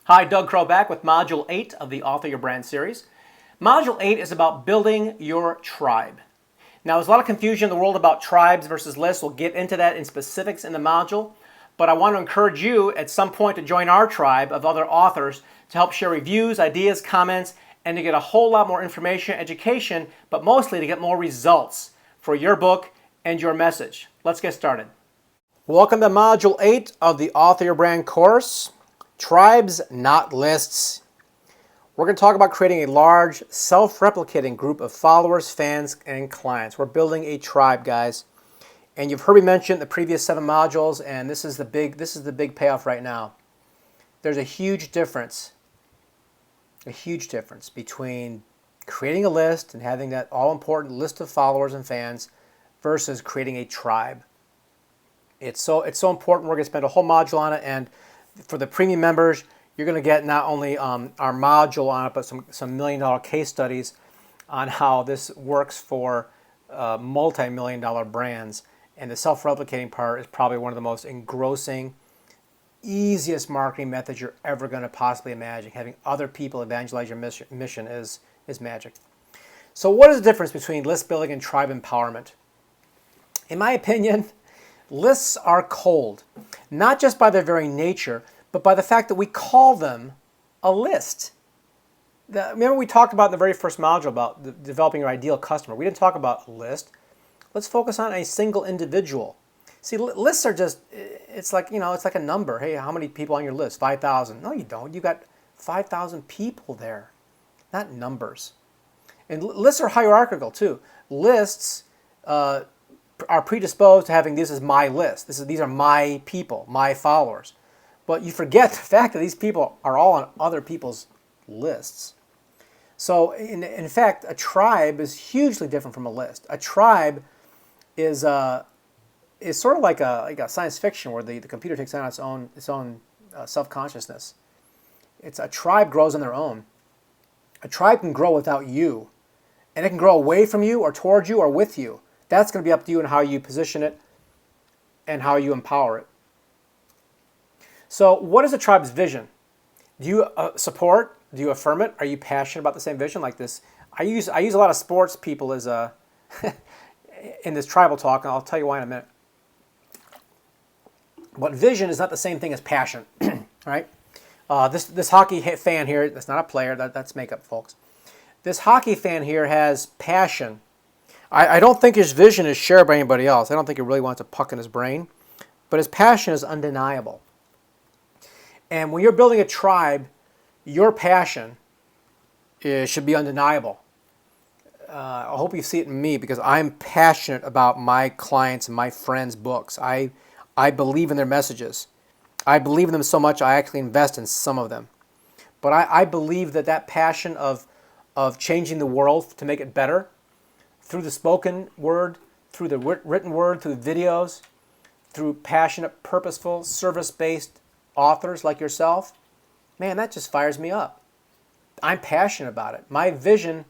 Hi, Doug Crow back with Module 8 of the Author Your Brand series. Module 8 is about building your tribe. Now, there's a lot of confusion in the world about tribes versus lists. We'll get into that in specifics in the module, but I want to encourage you at some point to join our tribe of other authors to help share reviews, ideas, comments, and to get a whole lot more information, education, but mostly to get more results for your book and your message. Let's get started. Welcome to Module 8 of the Author Your Brand course. Tribes, not lists. We're going to talk about creating a large, self-replicating group of followers, fans, and clients. We're building a tribe, guys. And you've heard me mention the previous 7 modules, and this is the big payoff right now. There's a huge difference between creating a list and having that all-important list of followers and fans versus creating a tribe. It's so important. We're going to spend a whole module on it, and for the premium members, you're going to get not only our module on it, but some million-dollar case studies on how this works for multi-million-dollar brands. And the self-replicating part is probably one of the most engrossing, easiest marketing methods you're ever going to possibly imagine. Having other people evangelize your mission is magic. So what is the difference between list building and tribe empowerment? In my opinion, lists are cold, not just by their very nature, but by the fact that we call them a list. Remember we talked about in the very first module about developing your ideal customer. We didn't talk about a list. Let's focus on a single individual. See, lists are just, it's like a number. Hey, how many people on your list? 5,000. No, you don't. You got 5,000 people there, not numbers. And lists are hierarchical too. Lists are predisposed to having this is my list. These are my people, my followers. But you forget the fact that these people are all on other people's lists. So in fact, a tribe is hugely different from a list. A tribe is sort of like a science fiction where the computer takes on its own self-consciousness. A tribe grows on their own. A tribe can grow without you, and it can grow away from you or towards you or with you. That's going to be up to you and how you position it and how you empower it. So what is a tribe's vision? Do you support? Do you affirm it? Are you passionate about the same vision like this? I use a lot of sports people as in this tribal talk, and I'll tell you why in a minute. But vision is not the same thing as passion, right? This hockey fan here, that's not a player, that's makeup, folks. This hockey fan here has passion. I don't think his vision is shared by anybody else. I don't think he really wants a puck in his brain. But his passion is undeniable. And when you're building a tribe, your passion should be undeniable. I hope you see it in me because I'm passionate about my clients and my friends' books. I believe in their messages. I believe in them so much I actually invest in some of them. But I believe that passion of changing the world to make it better, through the spoken word, through the written word, through videos, through passionate, purposeful, service-based authors like yourself, man, that just fires me up. I'm passionate about it. My vision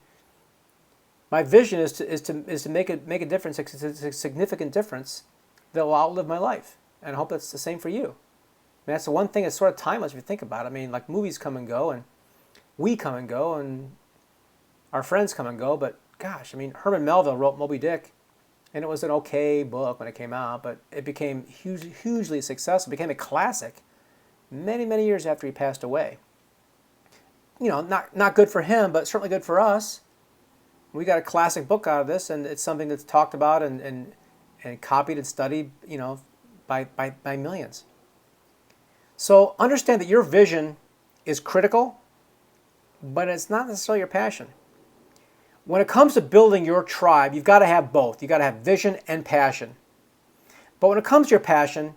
is to make a difference, a significant difference that will outlive my life. And I hope that's the same for you. I mean, that's the one thing that's sort of timeless if you think about it. I mean, like movies come and go, and we come and go, and our friends come and go, but gosh, I mean, Herman Melville wrote Moby Dick, and it was an okay book when it came out, but it became hugely successful. It became a classic many, many years after he passed away. You know, not good for him, but certainly good for us. We got a classic book out of this, and it's something that's talked about and copied and studied, by millions. So understand that your vision is critical, but it's not necessarily your passion. When it comes to building your tribe, you've got to have both. You've got to have vision and passion. But when it comes to your passion,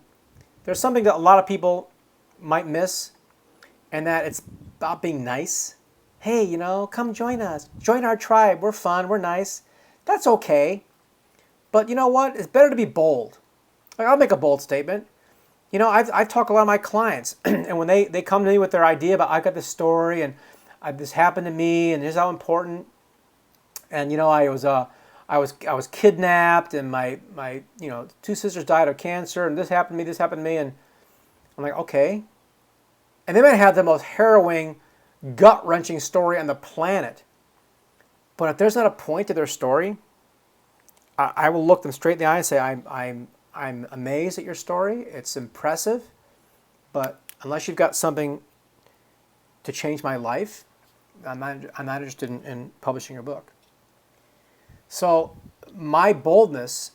there's something that a lot of people might miss, and that it's about being nice. Hey, come join us. Join our tribe. We're fun. We're nice. That's okay. But you know what? It's better to be bold. Like, I'll make a bold statement. I've talked to a lot of my clients, and when they come to me with their idea about, I've got this story, and this happened to me, and here's how important. And I was kidnapped, and my 2 sisters died of cancer, and this happened to me, and I'm like, okay, And they might have the most harrowing, gut-wrenching story on the planet. But if there's not a point to their story, I will look them straight in the eye and say, I'm amazed at your story. It's impressive. But unless you've got something to change my life, I'm not interested in publishing your book. So my boldness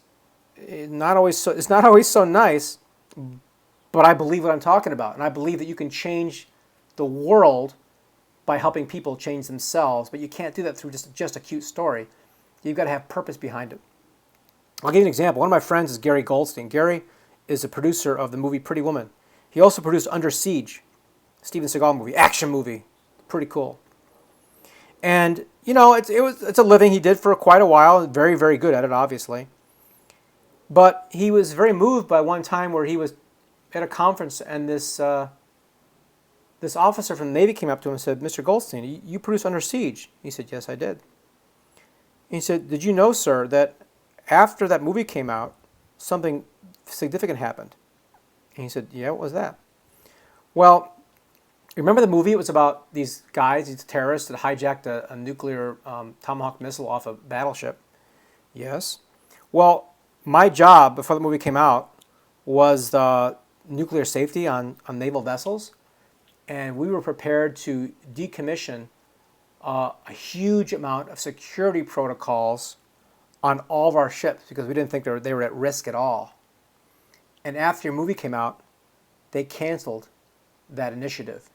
is not always so nice, but I believe what I'm talking about. And I believe that you can change the world by helping people change themselves, but you can't do that through just a cute story. You've got to have purpose behind it. I'll give you an example. One of my friends is Gary Goldstein. Gary is a producer of the movie Pretty Woman. He also produced Under Siege, Steven Seagal movie, action movie. Pretty cool. And, you know, it's a living he did for quite a while. Very, very good at it, obviously. But he was very moved by one time where he was at a conference and this officer from the Navy came up to him and said, Mr. Goldstein, you produced Under Siege? He said, yes, I did. He said, did you know, sir, that after that movie came out, something significant happened? And he said, yeah, what was that? Well, remember the movie? It was about these guys, these terrorists that hijacked a nuclear Tomahawk missile off a battleship. Yes. Well, my job before the movie came out was the nuclear safety on naval vessels. And we were prepared to decommission a huge amount of security protocols on all of our ships because we didn't think they were at risk at all. And after your movie came out, they canceled that initiative.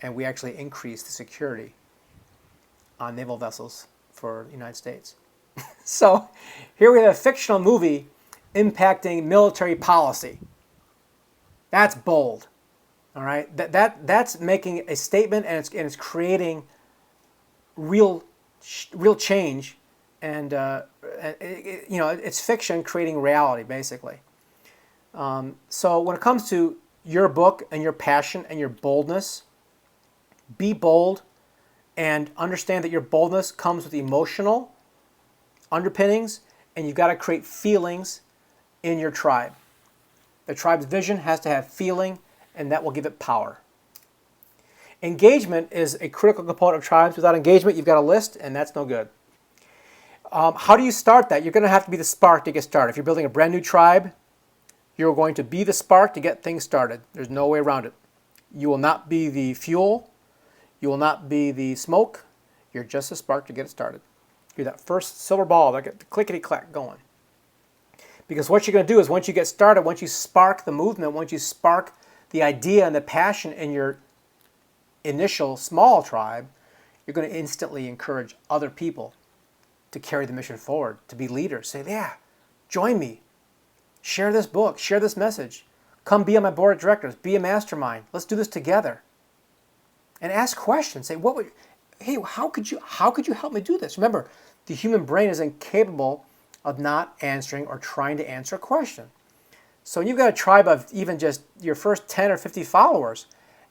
And we actually increased the security on naval vessels for the United States. So here we have a fictional movie impacting military policy. That's bold. All right, that's making a statement, and it's creating real change, and it's fiction creating reality, basically. So when it comes to your book and your passion and your boldness, be bold, and understand that your boldness comes with emotional underpinnings, and you've got to create feelings in your tribe. The tribe's vision has to have feeling, and that will give it power. Engagement is a critical component of tribes. Without engagement, you've got a list, and that's no good. How do you start that? You're going to have to be the spark to get started. If you're building a brand new tribe, you're going to be the spark to get things started. There's no way around it. You will not be the fuel. You will not be the smoke. You're just a spark to get it started. You're that first silver ball that gets the clickety-clack going. Because what you're going to do is once you get started, once you spark the movement, once you spark the idea and the passion in your initial small tribe, you're going to instantly encourage other people to carry the mission forward, to be leaders. Say, yeah, join me. Share this book. Share this message. Come be on my board of directors. Be a mastermind. Let's do this together. And ask questions. Say, hey, how could you help me do this? Remember, the human brain is incapable of not answering or trying to answer a question. So when you've got a tribe of even just your first 10 or 50 followers,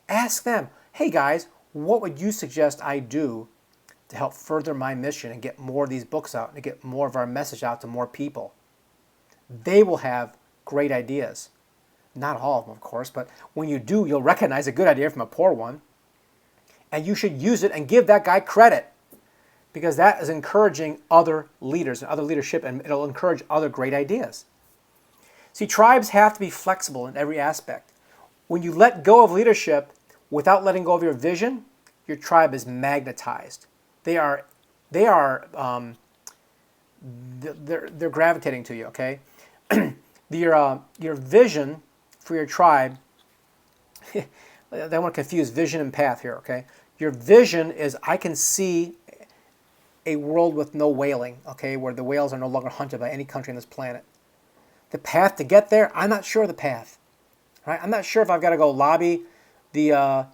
ask them, hey guys, what would you suggest I do to help further my mission and get more of these books out and get more of our message out to more people? They will have great ideas. Not all of them, of course, but when you do, you'll recognize a good idea from a poor one. And you should use it and give that guy credit, because that is encouraging other leaders and other leadership, and it'll encourage other great ideas. See, tribes have to be flexible in every aspect. When you let go of leadership without letting go of your vision, your tribe is magnetized. They're gravitating to you. Okay, your vision for your tribe. I don't want to confuse vision and path here. Okay, your vision is I can see a world with no whaling. Okay, where the whales are no longer hunted by any country on this planet. The path to get there, I'm not sure of the path. Right? I'm not sure if I've got to go lobby the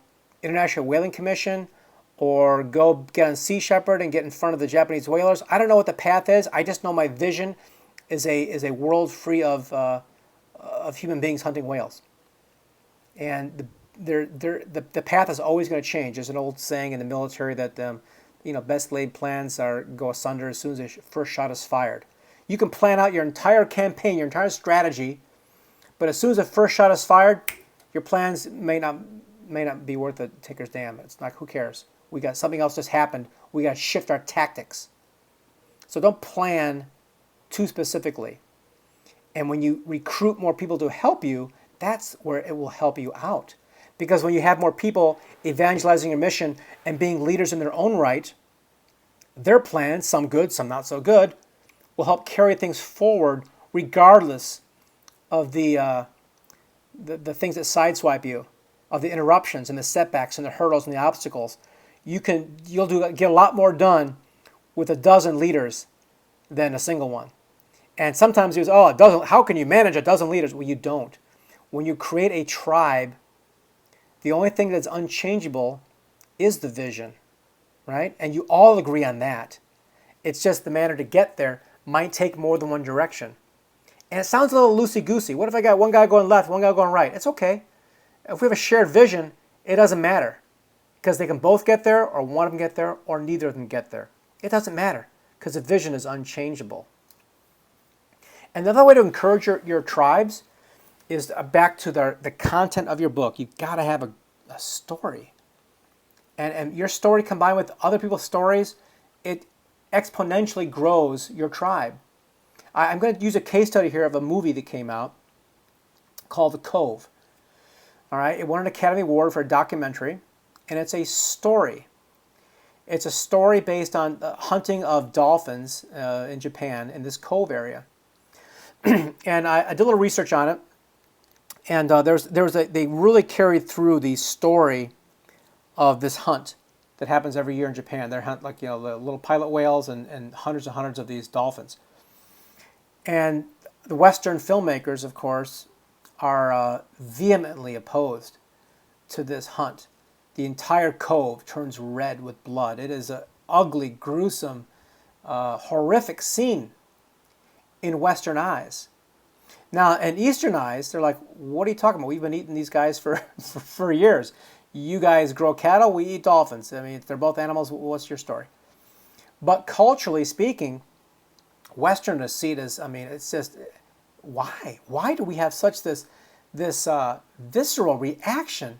International Whaling Commission or go get on Sea Shepherd and get in front of the Japanese whalers. I don't know what the path is. I just know my vision is a world free of human beings hunting whales. And the path is always going to change. There's an old saying in the military that best laid plans go asunder as soon as the first shot is fired. You can plan out your entire campaign, your entire strategy, but as soon as the first shot is fired, your plans may not may not be worth a ticker's damn. It's like, who cares? We got something else just happened. We got to shift our tactics. So don't plan too specifically. And when you recruit more people to help you, that's where it will help you out. Because when you have more people evangelizing your mission and being leaders in their own right, their plans, some good, some not so good, will help carry things forward regardless of the things that sideswipe you, of the interruptions and the setbacks and the hurdles and the obstacles. You'll get a lot more done with a dozen leaders than a single one. And sometimes it was, oh, a dozen, how can you manage a dozen leaders? Well, you don't. When you create a tribe, the only thing that's unchangeable is the vision, right? And you all agree on that. It's just the manner to get there might take more than one direction. And it sounds a little loosey-goosey. What if I got one guy going left, one guy going right? It's okay. If we have a shared vision, it doesn't matter. Because they can both get there, or one of them get there, or neither of them get there. It doesn't matter, because the vision is unchangeable. And another way to encourage your tribes is back to the content of your book. You've got to have a story. And your story combined with other people's stories, it exponentially grows your tribe. I'm going to use a case study here of a movie that came out called The Cove. All right, it won an Academy Award for a documentary, and it's a story. It's a story based on the hunting of dolphins in Japan in this cove area. And I did a little research on it, and they really carried through the story of this hunt that happens every year in Japan. They hunt the little pilot whales and hundreds of these dolphins. And the Western filmmakers, of course, are vehemently opposed to this hunt. The entire cove turns red with blood. It is an ugly, gruesome, horrific scene in Western eyes. Now, in Eastern eyes, they're like, what are you talking about? We've been eating these guys for years. You guys grow cattle, we eat dolphins. I mean, if they're both animals, what's your story? But culturally speaking, Westerners see it as, it's just, why? Why do we have such this visceral reaction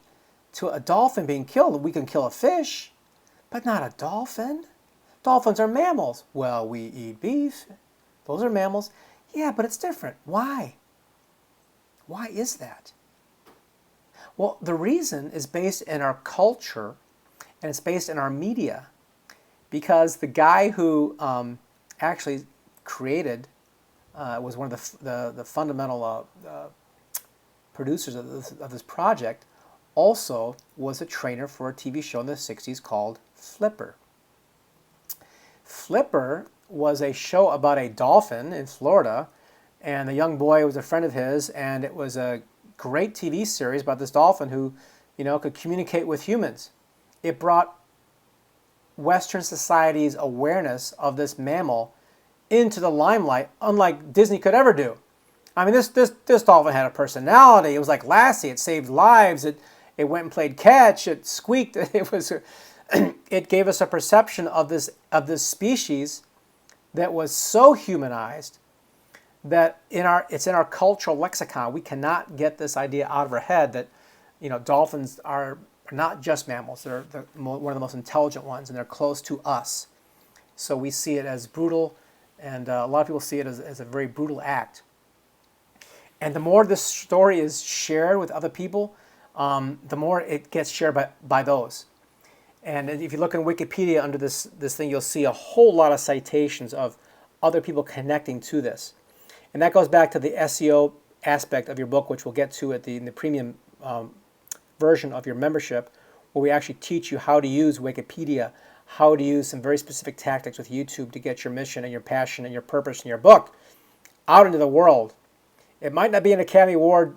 to a dolphin being killed? We can kill a fish, but not a dolphin. Dolphins are mammals. Well, we eat beef. Those are mammals. Yeah, but it's different. Why? Why is that? Well, the reason is based in our culture, and it's based in our media, because the guy who actually created was one of the fundamental producers of this project, also was a trainer for a TV show in the 60s called Flipper. Flipper was a show about a dolphin in Florida, and the young boy was a friend of his, and it was a great TV series about this dolphin who, could communicate with humans. It brought Western society's awareness of this mammal into the limelight, unlike Disney could ever do. I mean, this dolphin had a personality. It was like Lassie. It saved lives. It went and played catch. It squeaked. It gave us a perception of this species that was so humanized that it's in our cultural lexicon. We cannot get this idea out of our head that dolphins are not just mammals. They're one of the most intelligent ones, and they're close to us. So we see it as brutal, and a lot of people see it as a very brutal act. And the more this story is shared with other people, the more it gets shared by those. And if you look in Wikipedia under this thing, you'll see a whole lot of citations of other people connecting to this. And that goes back to the SEO aspect of your book, which we'll get to in the premium version of your membership, where we actually teach you how to use Wikipedia, how to use some very specific tactics with YouTube to get your mission and your passion and your purpose and your book out into the world. It might not be an Academy Award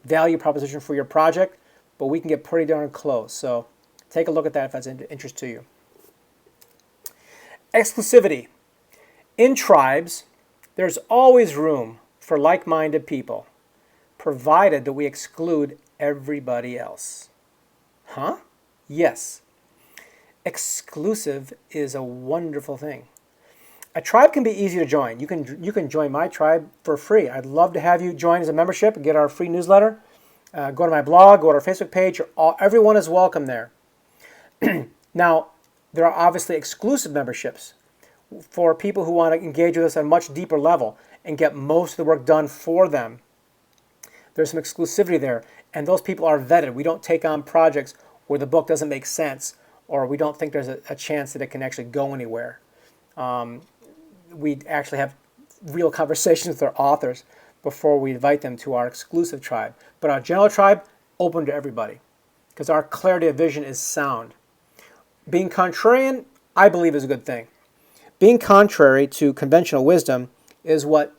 value proposition for your project, but we can get pretty darn close. So take a look at that if that's of interest to you. Exclusivity. In tribes, there's always room for like-minded people, provided that we exclude everybody else. Huh? Yes. Exclusive is a wonderful thing. A tribe can be easy to join. You can join my tribe for free. I'd love to have you join as a membership and get our free newsletter. Go to my blog, go to our Facebook page. Everyone is welcome there. Now, there are obviously exclusive memberships for people who want to engage with us at a much deeper level and get most of the work done for them. There's some exclusivity there, and those people are vetted. We don't take on projects where the book doesn't make sense or we don't think there's a chance that it can actually go anywhere. We actually have real conversations with our authors before we invite them to our exclusive tribe. But our general tribe, open to everybody, because our clarity of vision is sound. Being contrarian, I believe, is a good thing. Being contrary to conventional wisdom is what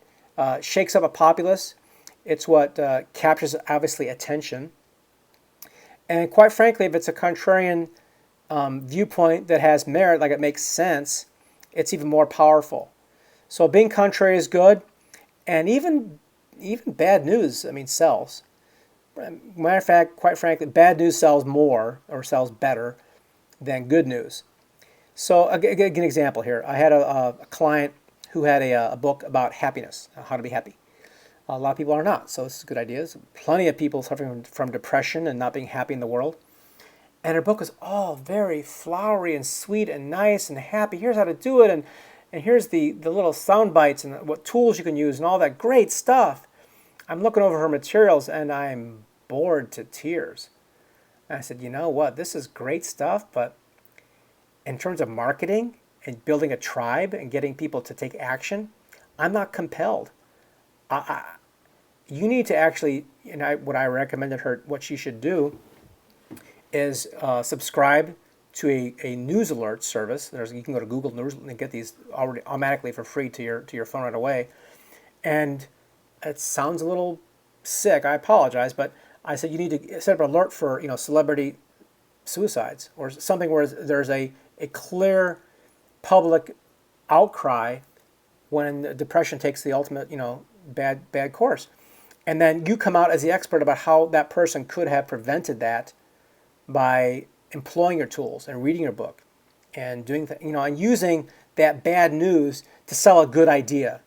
shakes up a populace. It's what captures, obviously, attention. And quite frankly, if it's a contrarian viewpoint that has merit, like it makes sense, it's even more powerful. So being contrary is good, and even bad news, sells. Matter of fact, quite frankly, bad news sells more or sells better than good news. So I'll give an example here. I had a client who had a book about happiness, how to be happy. A lot of people are not, so it's a good idea. There's plenty of people suffering from depression and not being happy in the world. And her book was all very flowery and sweet and nice and happy. Here's how to do it, and here's the little sound bites and what tools you can use and all that great stuff. I'm looking over her materials and I'm bored to tears. And I said, you know what, this is great stuff, but in terms of marketing and building a tribe and getting people to take action, I'm not compelled. You need to actually, what I recommended her, what she should do is subscribe to a news alert service. You can go to Google News and get these already automatically for free to your phone right away. And it sounds a little sick, I apologize, but I said you need to set up an alert for celebrity suicides or something where there's a clear public outcry when depression takes the ultimate bad course. And then you come out as the expert about how that person could have prevented that by employing your tools and reading your book and doing and using that bad news to sell a good idea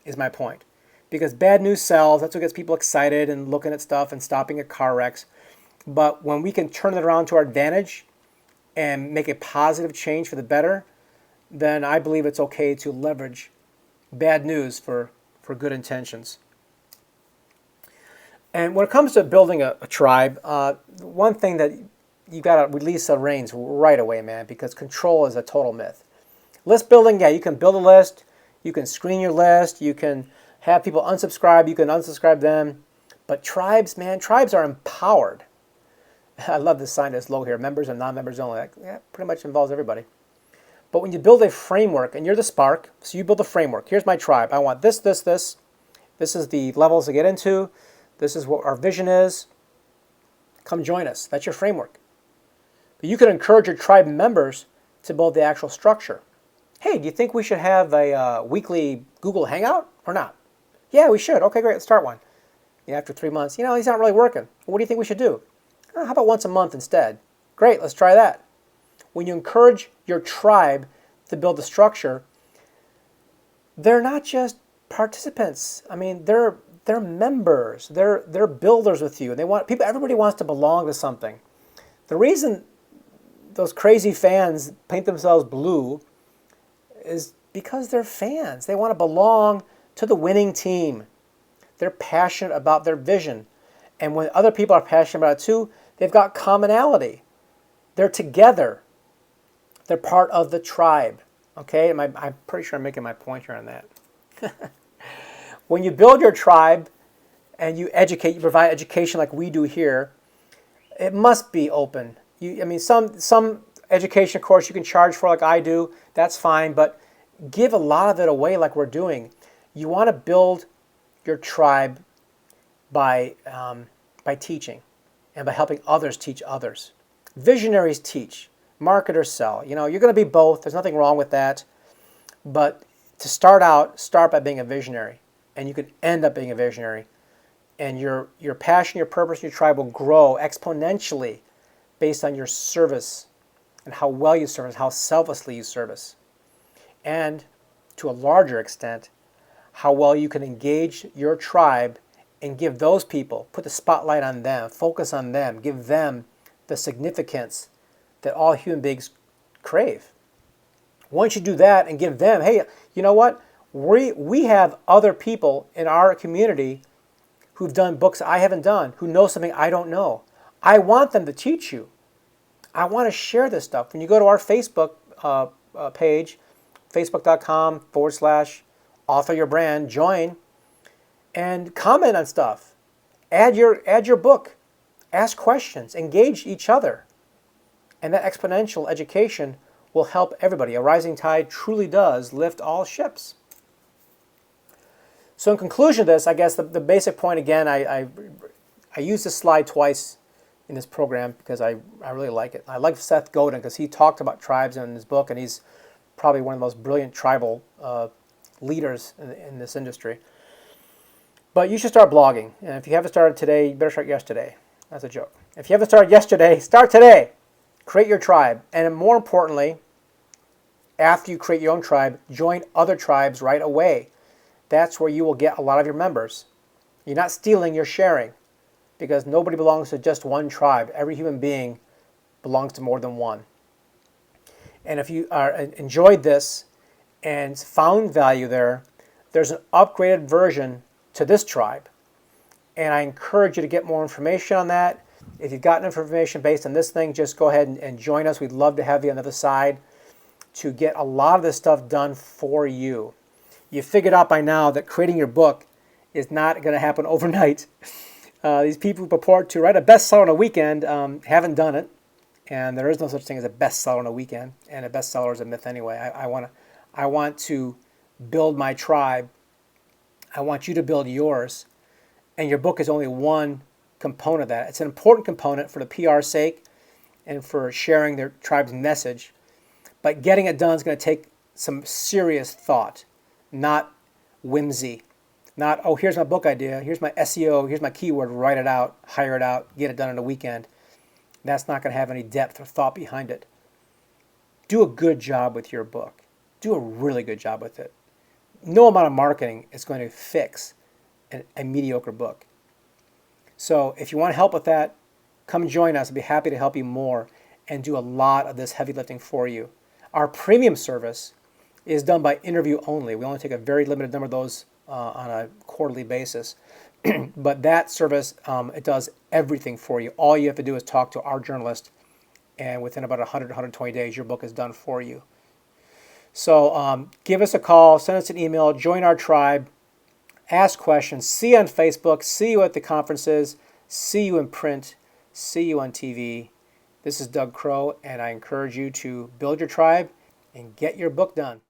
is my point. Because bad news sells, that's what gets people excited and looking at stuff and stopping at car wrecks. But when we can turn it around to our advantage and make a positive change for the better, then I believe it's okay to leverage bad news for good intentions. And when it comes to building a tribe, one thing that you got to release the reins right away, man, because control is a total myth. List building, yeah, you can build a list, you can screen your list, you can have people unsubscribe, you can unsubscribe them. But tribes, man, tribes are empowered. I love this sign, this logo here, members and non-members only. That pretty much involves everybody. But when you build a framework, and you're the spark, so you build a framework. Here's my tribe. I want this, this, this. This is the levels to get into. This is what our vision is. Come join us. That's your framework. But you can encourage your tribe members to build the actual structure. Hey, do you think we should have a weekly Google Hangout or not? Yeah, we should. Okay, great. Let's start one. After 3 months, he's not really working. Well, what do you think we should do? How about once a month instead? Great, let's try that. When you encourage your tribe to build a structure, they're not just participants. They're members. They're builders with you. Everybody wants to belong to something. The reason those crazy fans paint themselves blue is because they're fans. They want to belong to the winning team. They're passionate about their vision. And when other people are passionate about it too, they've got commonality. They're together. They're part of the tribe. Okay? I'm pretty sure I'm making my point here on that. When you build your tribe and you provide education like we do here, it must be open. Some education course you can charge for like I do, that's fine, but give a lot of it away like we're doing. You want to build your tribe by teaching and by helping others teach others. Visionaries teach, marketers sell. You're going to be both. There's nothing wrong with that. But to start by being a visionary, and you can end up being a visionary. And your passion, your purpose, your tribe will grow exponentially based on your service and how well you service, how selflessly you service. And to a larger extent, how well you can engage your tribe and give those people, put the spotlight on them, focus on them, give them the significance that all human beings crave. Once you do that and give them, hey, you know what? We have other people in our community who've done books I haven't done, who know something I don't know. I want them to teach you. I want to share this stuff. When you go to our Facebook page, facebook.com/author your brand, join and comment on stuff. Add your book. Ask questions. Engage each other. And that exponential education will help everybody. A rising tide truly does lift all ships. So in conclusion of this, I guess the basic point again, I used this slide twice in this program because I really like it. I like Seth Godin because he talked about tribes in his book, and he's probably one of the most brilliant tribal leaders in this industry. But you should start blogging. And if you haven't started today, you better start yesterday. That's a joke. If you haven't started yesterday, start today. Create your tribe. And more importantly, after you create your own tribe, join other tribes right away. That's where you will get a lot of your members. You're not stealing, you're sharing. Because nobody belongs to just one tribe. Every human being belongs to more than one. And if you enjoyed this and found value there, there's an upgraded version to this tribe. And I encourage you to get more information on that. If you've gotten information based on this thing, just go ahead and join us. We'd love to have you on the other side to get a lot of this stuff done for you. You figured out by now that creating your book is not going to happen overnight. These people who purport to write a bestseller on a weekend haven't done it. And there is no such thing as a bestseller on a weekend. And a bestseller is a myth anyway. I want to build my tribe. I want you to build yours. And your book is only one component of that. It's an important component for the PR sake and for sharing their tribe's message. But getting it done is going to take some serious thought, not whimsy. Not, oh, here's my book idea, here's my SEO, here's my keyword, write it out, hire it out, get it done in a weekend. That's not going to have any depth or thought behind it. Do a good job with your book. Do a really good job with it. No amount of marketing is going to fix a mediocre book. So if you want help with that, come join us. I'd be happy to help you more and do a lot of this heavy lifting for you. Our premium service is done by interview only. We only take a very limited number of those on a quarterly basis. But that service, it does everything for you. All you have to do is talk to our journalist, and within about 100 to 120 days, your book is done for you. So give us a call, send us an email, join our tribe, ask questions, see you on Facebook, see you at the conferences, see you in print, see you on TV. This is Doug Crow, and I encourage you to build your tribe and get your book done.